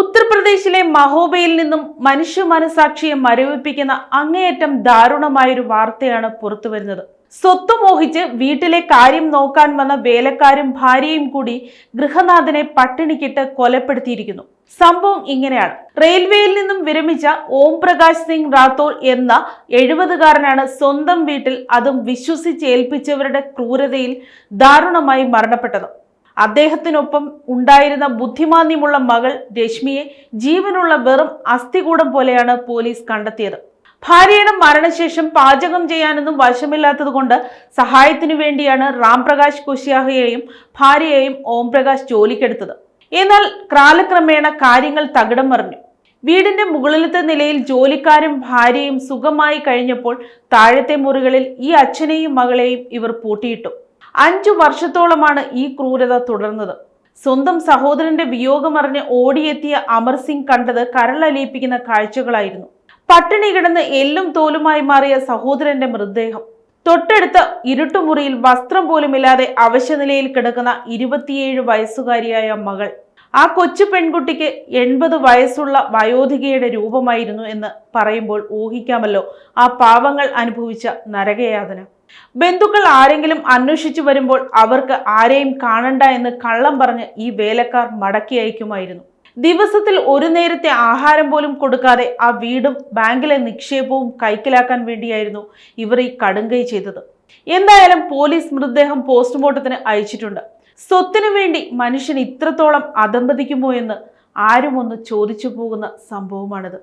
ഉത്തർപ്രദേശിലെ മഹോബയിൽ നിന്നും മനുഷ്യ മനസാക്ഷിയെ മരവിപ്പിക്കുന്ന അങ്ങേയറ്റം ദാരുണമായൊരു വാർത്തയാണ് പുറത്തുവരുന്നത്. സ്വത്ത് മോഹിച്ച് വീട്ടിലെ കാര്യം നോക്കാൻ വന്ന വേലക്കാരും ഭാര്യയും കൂടി ഗൃഹനാഥനെ പട്ടിണിക്കിട്ട് കൊലപ്പെടുത്തിയിരിക്കുന്നു. സംഭവം ഇങ്ങനെയാണ്. റെയിൽവേയിൽ നിന്നും വിരമിച്ച ഓം പ്രകാശ് സിംഗ് റാത്തോർ എന്ന 70-കാരനാണ് സ്വന്തം വീട്ടിൽ, അതും വിശ്വസിച്ചേൽപ്പിച്ചവരുടെ ക്രൂരതയിൽ ദാരുണമായി മരണപ്പെട്ടത്. അദ്ദേഹത്തിനൊപ്പം ഉണ്ടായിരുന്ന ബുദ്ധിമാന്യമുള്ള മകൾ രശ്മിയെ ജീവനുള്ള വെറും അസ്ഥികൂടം പോലെയാണ് പോലീസ് കണ്ടെത്തിയത്. ഭാര്യയുടെ മരണശേഷം പാചകം ചെയ്യാനൊന്നും വശമില്ലാത്തതുകൊണ്ട് സഹായത്തിനു വേണ്ടിയാണ് രാംപ്രകാശ് കുശ്യാഹയെയും ഭാര്യയെയും ഓം പ്രകാശ് ജോലിക്കെടുത്തത്. എന്നാൽ കാലക്രമേണ കാര്യങ്ങൾ തകിടം മറിഞ്ഞു. വീടിന്റെ മുകളിലത്തെ നിലയിൽ ജോലിക്കാരും ഭാര്യയും സുഖമായി കഴിഞ്ഞപ്പോൾ താഴത്തെ മുറികളിൽ ഈ അച്ഛനെയും മകളെയും ഇവർ പൂട്ടിയിട്ടു. 5 വർഷത്തോളമാണ് ഈ ക്രൂരത തുടർന്നത്. സ്വന്തം സഹോദരന്റെ വിയോഗമറിഞ്ഞ് ഓടിയെത്തിയ അമർ സിംഗ് കണ്ടത് കരളലിയിപ്പിക്കുന്ന കാഴ്ചകളായിരുന്നു. പട്ടിണി കിടന്ന് എല്ലും തോലുമായി മാറിയ സഹോദരന്റെ മൃതദേഹം, തൊട്ടടുത്ത ഇരുട്ടുമുറിയിൽ വസ്ത്രം പോലുമില്ലാതെ അവശനിലയിൽ കിടക്കുന്ന 27 വയസ്സുകാരിയായ മകൾ. ആ കൊച്ചു പെൺകുട്ടിക്ക് 80 വയസ്സുള്ള വയോധികയുടെ രൂപമായിരുന്നു എന്ന് പറയുമ്പോൾ ഊഹിക്കാമല്ലോ ആ പാവങ്ങൾ അനുഭവിച്ച നരകയാതന. ബന്ധുക്കൾ ആരെങ്കിലും അന്വേഷിച്ചു വരുമ്പോൾ അവർക്ക് ആരെയും കാണണ്ട എന്ന് കള്ളം പറഞ്ഞ് ഈ വേലക്കാർ മടക്കി അയക്കുമായിരുന്നു. ദിവസത്തിൽ ഒരു നേരത്തെ ആഹാരം പോലും കൊടുക്കാതെ ആ വീടും ബാങ്കിലെ നിക്ഷേപവും കൈക്കലാക്കാൻ വേണ്ടിയായിരുന്നു ഇവർ ഈ കടുങ്കൈ ചെയ്തത്. എന്തായാലും പോലീസ് മൃതദേഹം പോസ്റ്റ്മോർട്ടത്തിന് അയച്ചിട്ടുണ്ട്. സ്വത്തിനു വേണ്ടി മനുഷ്യൻ ഇത്രത്തോളം അധംപതിക്കുമോ എന്ന് ആരും ഒന്ന് ചോദിച്ചു പോകുന്ന സംഭവമാണിത്.